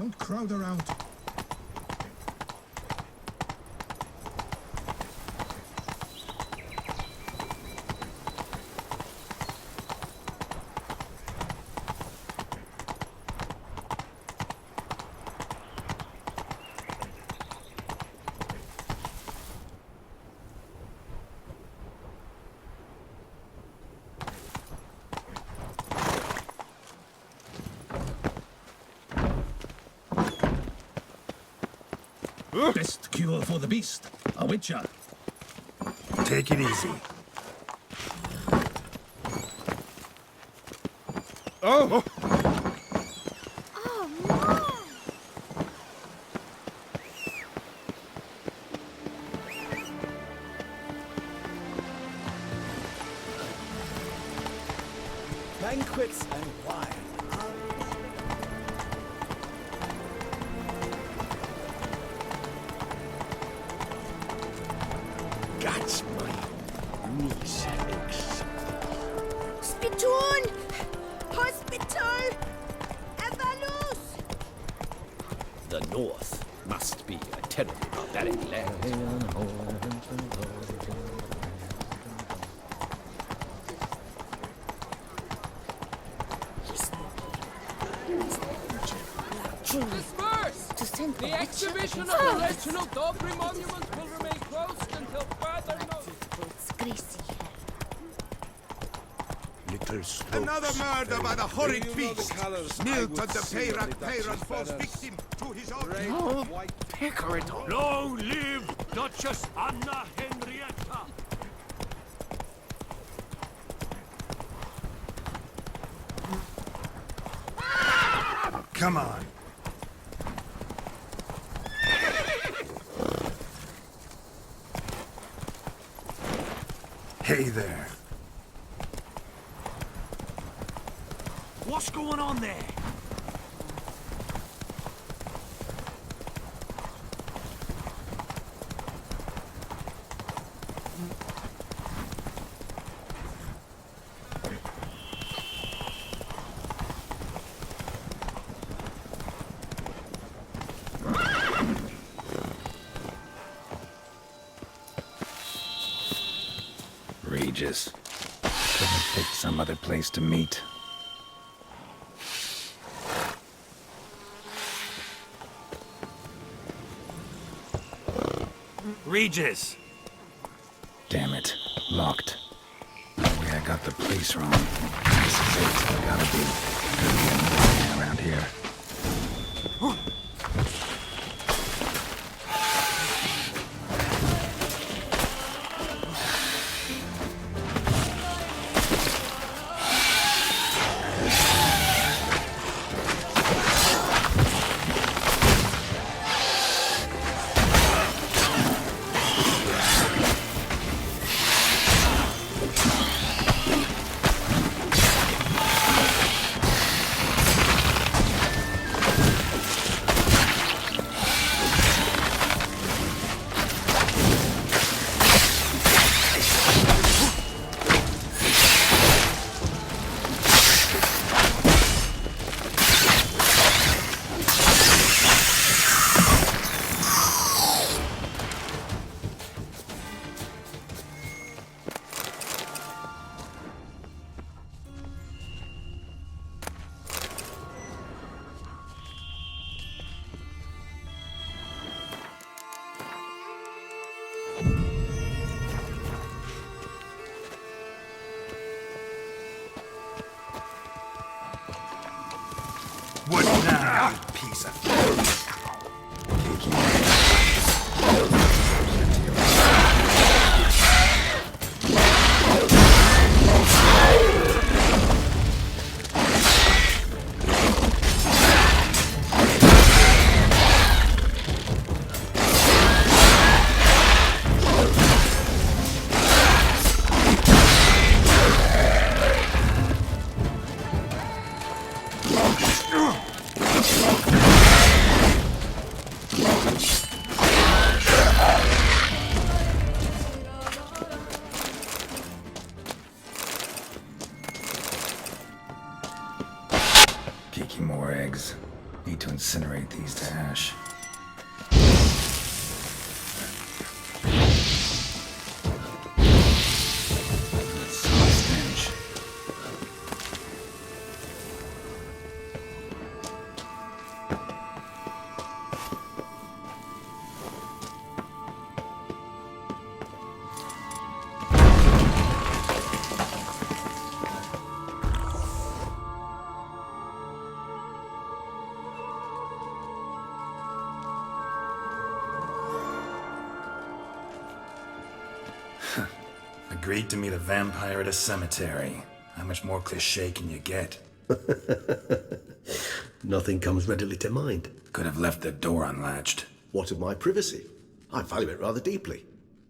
Don't crowd around. Best cure for the beast. A witcher. Take it easy. Oh! Oh, no! Banquets and wine. That's my niece. Spittoon! Hospital! Evalus! The North must be a terribly barbaric land. Disperse! To send The for exhibition of Witcher? the original Dobry monuments will remain closed until further notice. It's greasy hair. Little strokes. Another murder by the horrid Do you know the beast! colours I Nilton would the see on the Peyrat Duchess's falls feathers? victim to his own... Red, Oh, white, Pecorito. Long live Duchess Anna Henrietta! Come on. Hey there. What's going on there? Regis. Couldn't have picked some other place to meet. Regis! Damn it. Locked. Maybe I got the place wrong. This is it. Gotta be another man around here. What now, you piece of... incinerate these to ash. That's a stench. Agreed to meet a vampire at a cemetery. How much more cliché can you get? Nothing comes readily to mind. Could have left the door unlatched. What of my privacy? I value it rather deeply.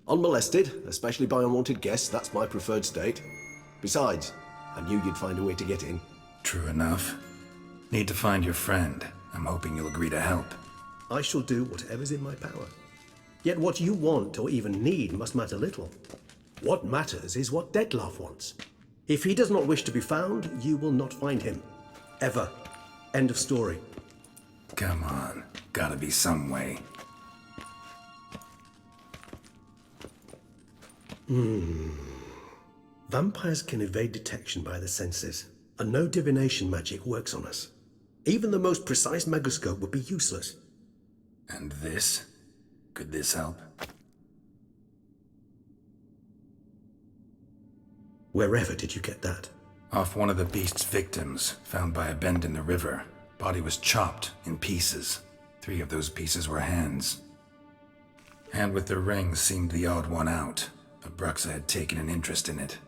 Unmolested, especially by unwanted guests, that's my preferred state. Besides, I knew you'd find a way to get in. True enough. Need to find your friend. I'm hoping you'll agree to help. I shall do whatever's in my power. Yet what you want or even need must matter little. What matters is what Dettlaff wants. If he does not wish to be found, you will not find him. Ever. End of story. Come on. Gotta be some way. Vampires can evade detection by the senses, and no divination magic works on us. Even the most precise megoscope would be useless. And this? Could this help? Wherever did you get that? Off one of the beast's victims, found by a bend in the river. Body was chopped in pieces. 3 of those pieces were hands. Hand with the ring seemed the odd one out, but Bruxa had taken an interest in it.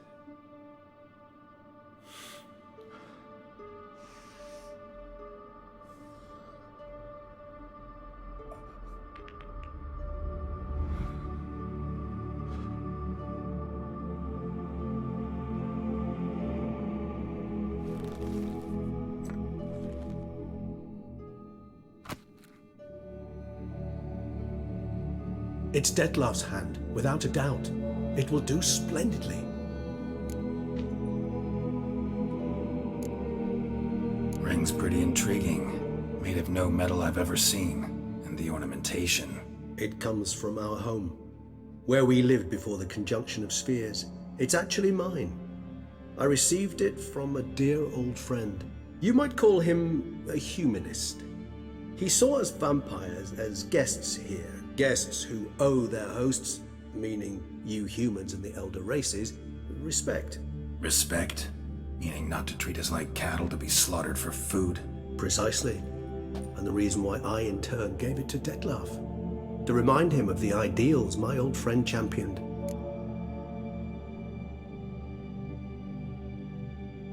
It's Dettlaff's hand, without a doubt. It will do splendidly. Ring's pretty intriguing. Made of no metal I've ever seen. And the ornamentation. It comes from our home, where we lived before the conjunction of spheres. It's actually mine. I received it from a dear old friend. You might call him a humanist. He saw us vampires as guests here. Guests who owe their hosts, meaning you humans and the elder races, respect. Respect? Meaning not to treat us like cattle to be slaughtered for food? Precisely. And the reason why I, in turn, gave it to Dettlaff. To remind him of the ideals my old friend championed.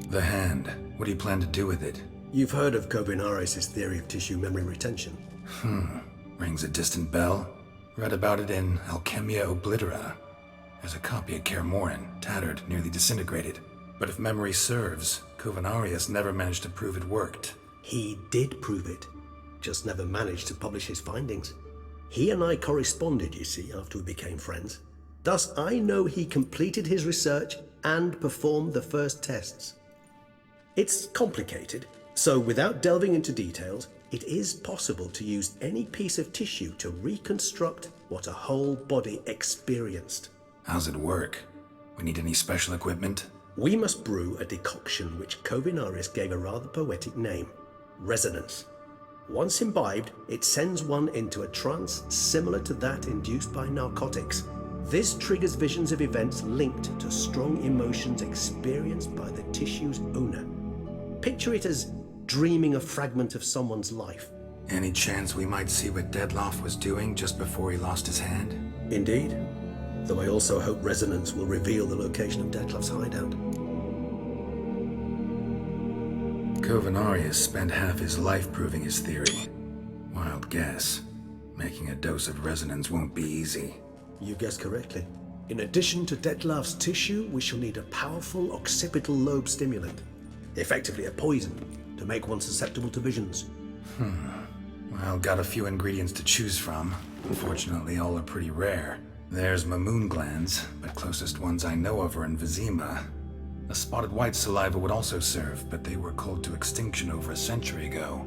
The hand. What do you plan to do with it? You've heard of Kovinaris' theory of tissue memory retention. Rings a distant bell. Read about it in Alchemia Oblitera. There's a copy of Kaer Morhen, tattered, nearly disintegrated. But if memory serves, Kovinaris never managed to prove it worked. He did prove it, just never managed to publish his findings. He and I corresponded, you see, after we became friends. Thus, I know he completed his research and performed the first tests. It's complicated, so without delving into details, it is possible to use any piece of tissue to reconstruct what a whole body experienced. How's it work? We need any special equipment? We must brew a decoction which Kovinaris gave a rather poetic name, resonance. Once imbibed, it sends one into a trance similar to that induced by narcotics. This triggers visions of events linked to strong emotions experienced by the tissue's owner. Picture it as dreaming a fragment of someone's life. Any chance we might see what Dettlaff was doing just before he lost his hand? Indeed. Though I also hope resonance will reveal the location of Dettlaff's hideout. Kovinaris spent half his life proving his theory. Wild guess. Making a dose of resonance won't be easy. You guessed correctly. In addition to Dettlaff's tissue, we shall need a powerful occipital lobe stimulant. Effectively a poison, to make one susceptible to visions. Well, got a few ingredients to choose from. Unfortunately, all are pretty rare. There's Mamoon glands, but closest ones I know of are in Vizima. A spotted white saliva would also serve, but they were cold to extinction over a century ago.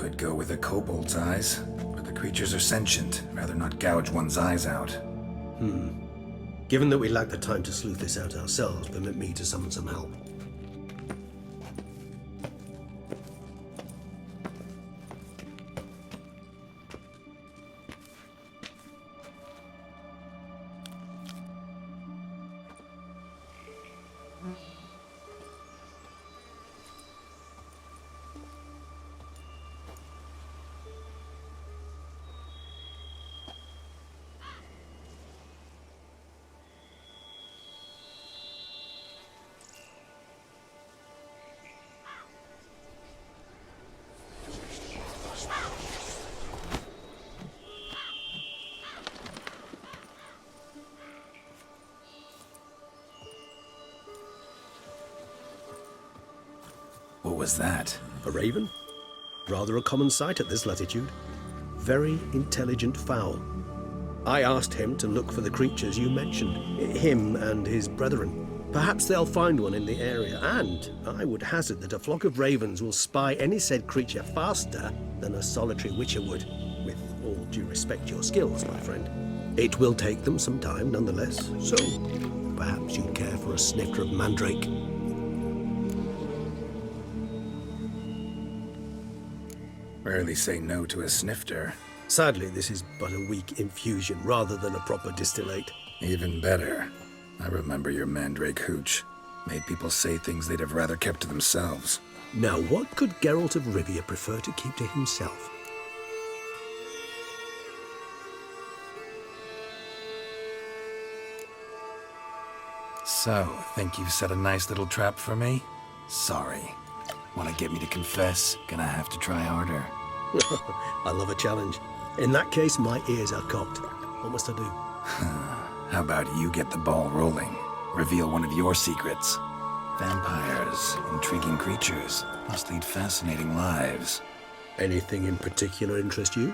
Could go with a kobold's eyes, but the creatures are sentient. Rather not gouge one's eyes out. Given that we lack the time to sleuth this out ourselves, permit me to summon some help. What was that? A raven? Rather a common sight at this latitude. Very intelligent fowl. I asked him to look for the creatures you mentioned, him and his brethren. Perhaps they'll find one in the area, and I would hazard that a flock of ravens will spy any said creature faster than a solitary witcher would. With all due respect to your skills, my friend. It will take them some time, nonetheless, so perhaps you'd care for a snifter of mandrake. Rarely say no to a snifter. Sadly, this is but a weak infusion rather than a proper distillate. Even better. I remember your mandrake hooch. Made people say things they'd have rather kept to themselves. Now, what could Geralt of Rivia prefer to keep to himself? So, think you've set a nice little trap for me? Sorry. Want to get me to confess? Gonna have to try harder. I love a challenge. In that case, my ears are cocked. What must I do? How about you get the ball rolling? Reveal one of your secrets. Vampires, intriguing creatures, must lead fascinating lives. Anything in particular interest you?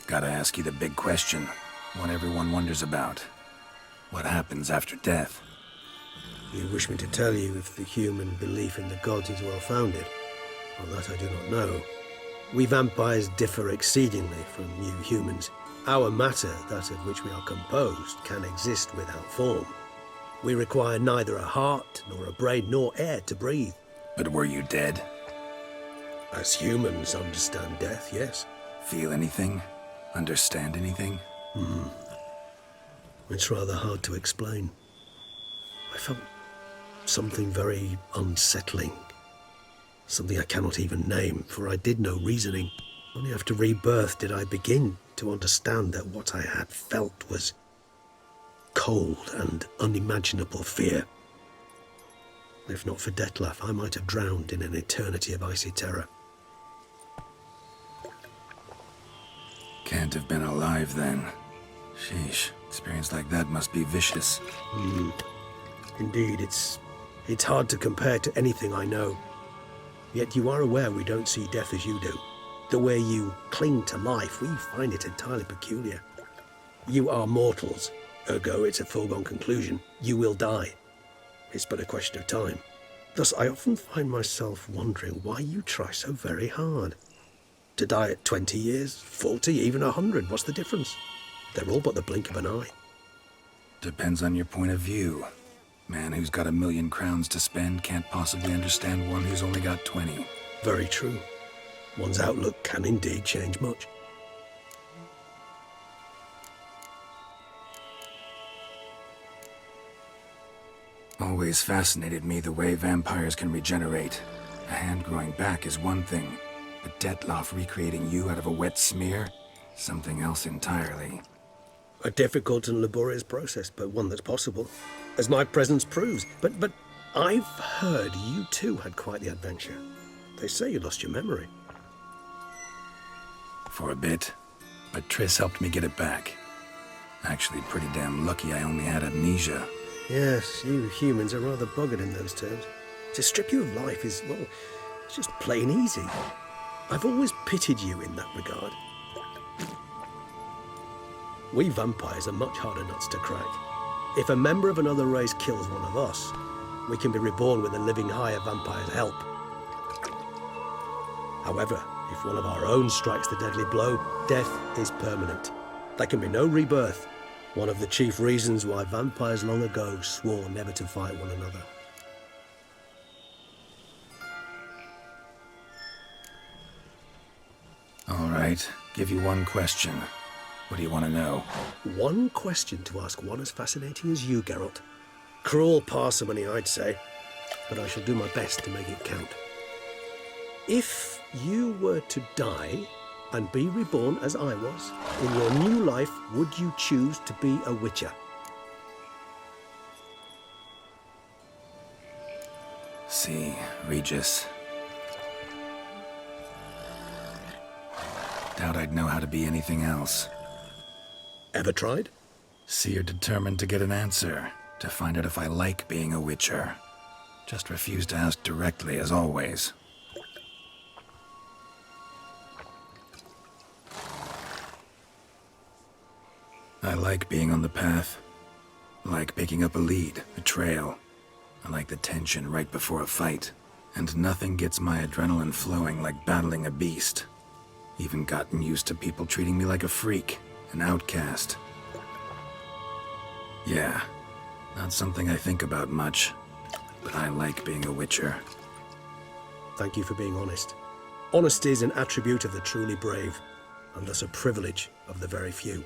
Gotta ask you the big question. One everyone wonders about. What happens after death? You wish me to tell you if the human belief in the gods is well founded? Well, that I do not know. We vampires differ exceedingly from you humans. Our matter, that of which we are composed, can exist without form. We require neither a heart, nor a brain, nor air to breathe. But were you dead? As humans understand death, yes. Feel anything? Understand anything? It's rather hard to explain. I felt something very unsettling. Something I cannot even name, for I did no reasoning. Only after rebirth did I begin to understand that what I had felt was cold and unimaginable fear. If not for Detlef, I might have drowned in an eternity of icy terror. Can't have been alive then. Sheesh, experience like that must be vicious. Indeed, it's hard to compare to anything I know. Yet you are aware we don't see death as you do. The way you cling to life, we find it entirely peculiar. You are mortals, ergo it's a foregone conclusion. You will die. It's but a question of time. Thus, I often find myself wondering why you try so very hard. To die at 20 years, 40, even 100, what's the difference? They're all but the blink of an eye. Depends on your point of view. Man who's got 1,000,000 crowns to spend can't possibly understand one who's only got 20. Very true. One's outlook can indeed change much. Always fascinated me the way vampires can regenerate. A hand growing back is one thing, but Detloff recreating you out of a wet smear? Something else entirely. A difficult and laborious process, but one that's possible, as my presence proves. But I've heard you too had quite the adventure. They say you lost your memory. For a bit, but Triss helped me get it back. Actually, pretty damn lucky I only had amnesia. Yes, you humans are rather buggered in those terms. To strip you of life is, well, it's just plain easy. I've always pitied you in that regard. We vampires are much harder nuts to crack. If a member of another race kills one of us, we can be reborn with a living higher vampire's help. However, if one of our own strikes the deadly blow, death is permanent. There can be no rebirth. One of the chief reasons why vampires long ago swore never to fight one another. All right, give you one question. What do you want to know? One question to ask one as fascinating as you, Geralt. Cruel parsimony, I'd say, but I shall do my best to make it count. If you were to die and be reborn as I was, in your new life, would you choose to be a Witcher? See, Regis. Doubt I'd know how to be anything else. Ever tried? See, you're determined to get an answer, to find out if I like being a Witcher. Just refuse to ask directly, as always. I like being on the path. I like picking up a lead, a trail. I like the tension right before a fight. And nothing gets my adrenaline flowing like battling a beast. Even gotten used to people treating me like a freak, an outcast. Yeah, not something I think about much, but I like being a Witcher. Thank you for being honest. Honesty is an attribute of the truly brave, and thus a privilege of the very few.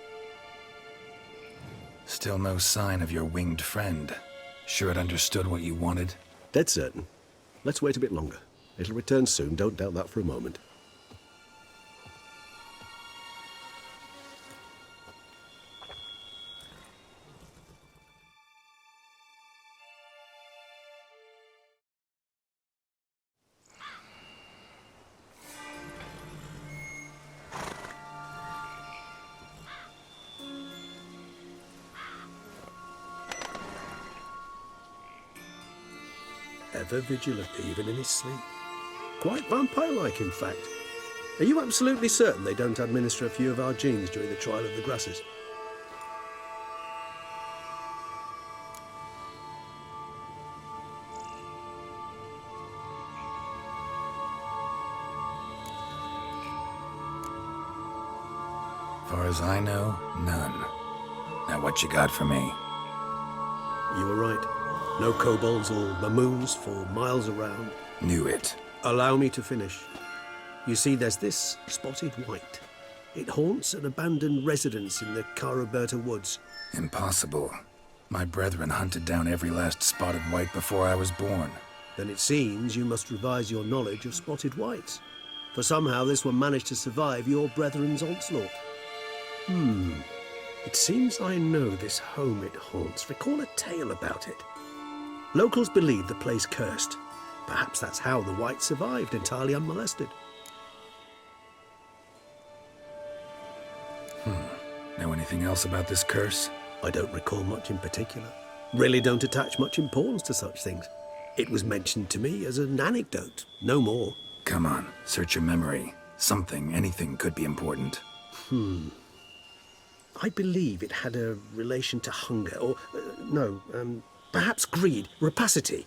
Still no sign of your winged friend. Sure it understood what you wanted? Dead certain. Let's wait a bit longer. It'll return soon, don't doubt that for a moment. Ever vigilant, even in his sleep. Quite vampire-like, in fact. Are you absolutely certain they don't administer a few of our genes during the trial of the grasses? Far as I know, none. Now what you got for me? You were right. No kobolds or mamoons for miles around. Knew it. Allow me to finish. You see, there's this spotted white. It haunts an abandoned residence in the Caraberta woods. Impossible. My brethren hunted down every last spotted white before I was born. Then it seems you must revise your knowledge of spotted whites. For somehow this one managed to survive your brethren's onslaught. It seems I know this home it haunts. Recall a tale about it. Locals believe the place cursed. Perhaps that's how the white survived entirely unmolested. Know anything else about this curse? I don't recall much in particular. Really don't attach much importance to such things. It was mentioned to me as an anecdote, no more. Come on, search your memory. Something, anything could be important. I believe it had a relation to hunger, or, perhaps greed, rapacity.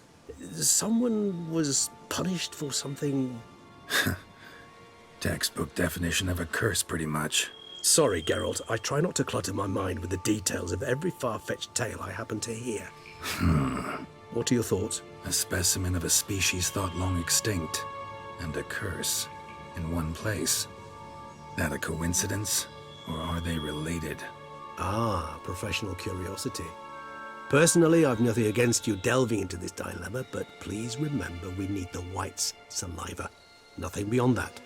Someone was punished for something. Textbook definition of a curse, pretty much. Sorry, Geralt, I try not to clutter my mind with the details of every far-fetched tale I happen to hear. What are your thoughts? A specimen of a species thought long extinct, and a curse in one place. That a coincidence, or are they related? Ah, professional curiosity. Personally, I've nothing against you delving into this dilemma, but please remember we need the white's saliva. Nothing beyond that.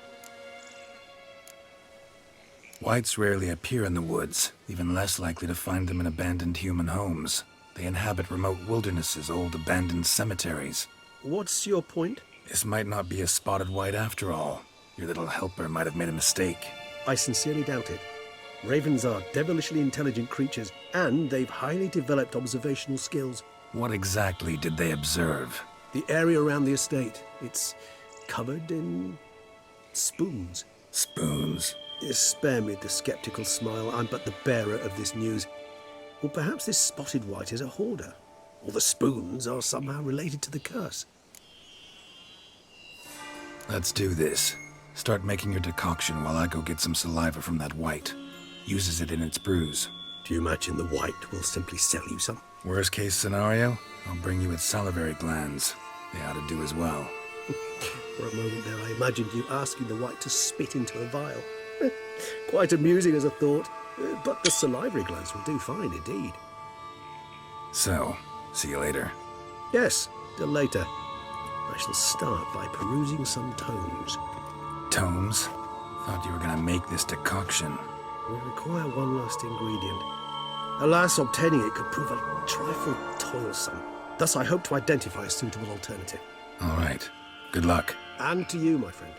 Whites rarely appear in the woods, even less likely to find them in abandoned human homes. They inhabit remote wildernesses, old abandoned cemeteries. What's your point? This might not be a spotted white after all. Your little helper might have made a mistake. I sincerely doubt it. Ravens are devilishly intelligent creatures, and they've highly developed observational skills. What exactly did they observe? The area around the estate, it's covered in spoons. Spoons? Spare me the skeptical smile. I'm but the bearer of this news. Or perhaps this spotted white is a hoarder. Or the spoons are somehow related to the curse. Let's do this. Start making your decoction while I go get some saliva from that white. Uses it in its brews. Do you imagine the white will simply sell you some? Worst case scenario, I'll bring you its salivary glands. They ought to do as well. For a moment there, I imagined you asking the white to spit into a vial. Quite amusing as a thought, but the salivary glands will do fine indeed. So, see you later. Yes, till later. I shall start by perusing some tomes. Tomes? Thought you were gonna make this decoction. We require one last ingredient. Alas, obtaining it could prove a trifle toilsome. Thus, I hope to identify a suitable alternative. All right. Good luck. And to you, my friend.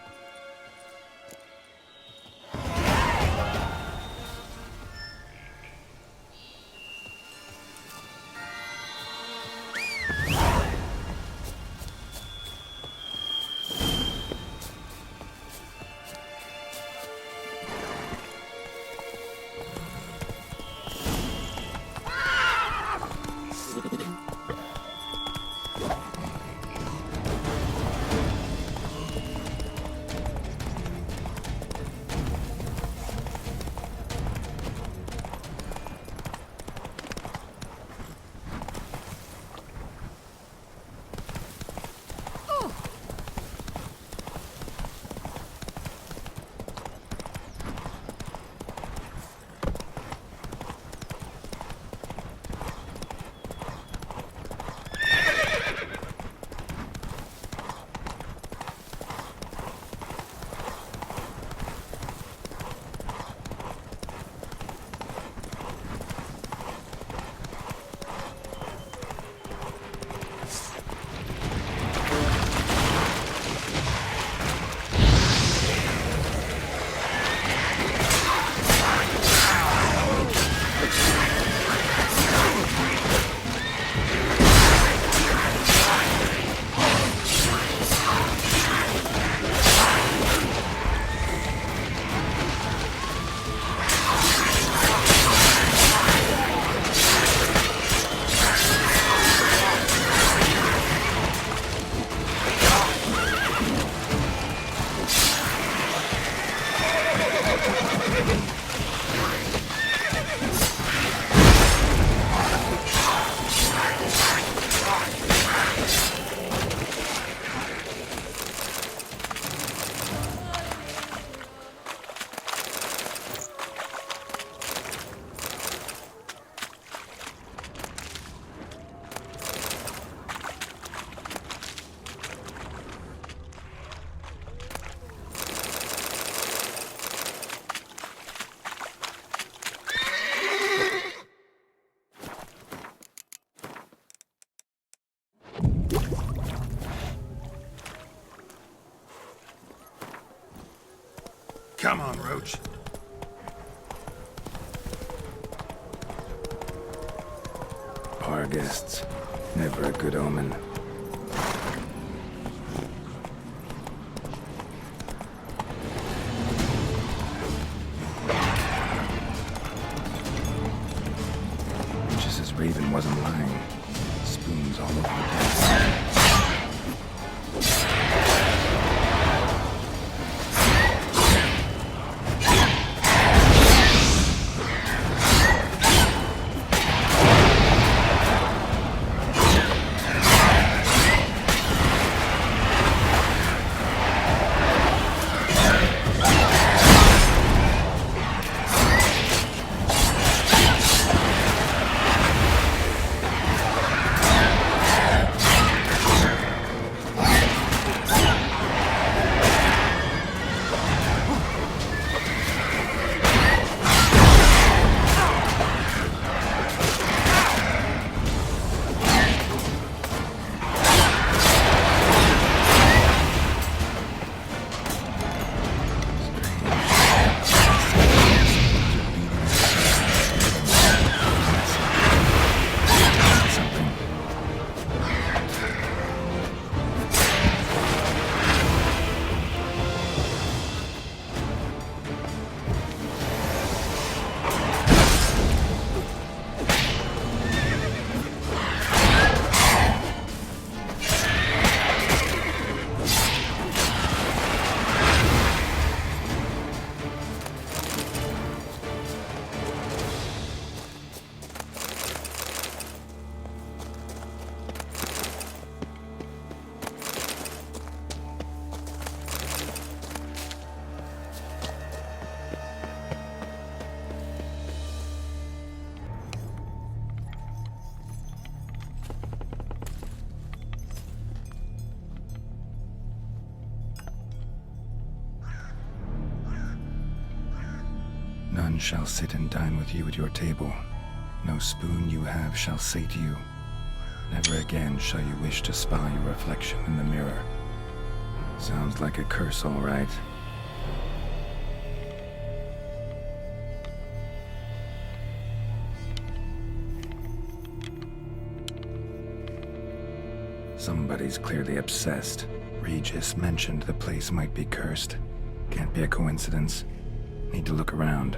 Come on, Roach. Parguests. Never a good omen. Just as Raven wasn't lying. Spoons all over the place. none shall sit and dine with you at your table. No spoon you have shall sate you. Never again shall you wish to spy your reflection in the mirror. Sounds like a curse, all right. Somebody's clearly obsessed. Regis mentioned the place might be cursed. Can't be a coincidence. Need to look around.